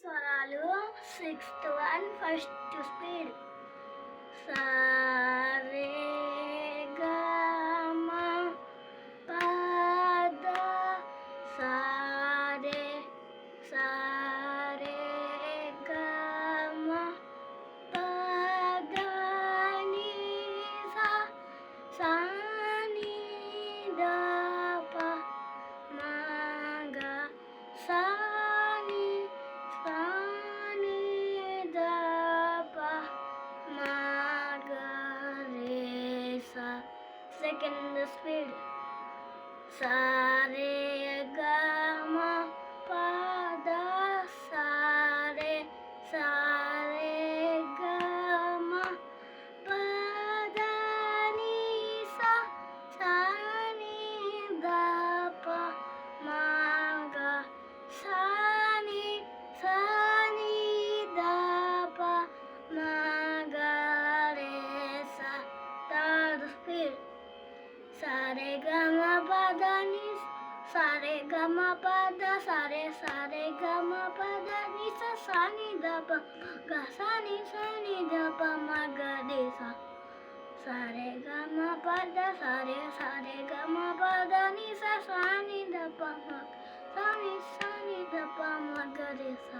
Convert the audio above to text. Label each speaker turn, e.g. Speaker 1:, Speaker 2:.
Speaker 1: స్వరాలు sixth one first speed సా రే గా మా పా దా సా రే గా మా పా దా ని సా ని దా పా మా గా సా Second speed. Sa re ga ma pa da sa re ga ma pa da ni sa ni da pa ma ga sa ni da pa ma ga re sa. Third speed. Sa re ga ma pa da ni sa re ga ma pa da sa re ga ma pa da ni sa ni da pa ga sa ni da pa ma ga re sa. Sa re ga ma pa da sa re ga ma pa da ni sa ni da pa ma sa ni da pa ma ga re sa.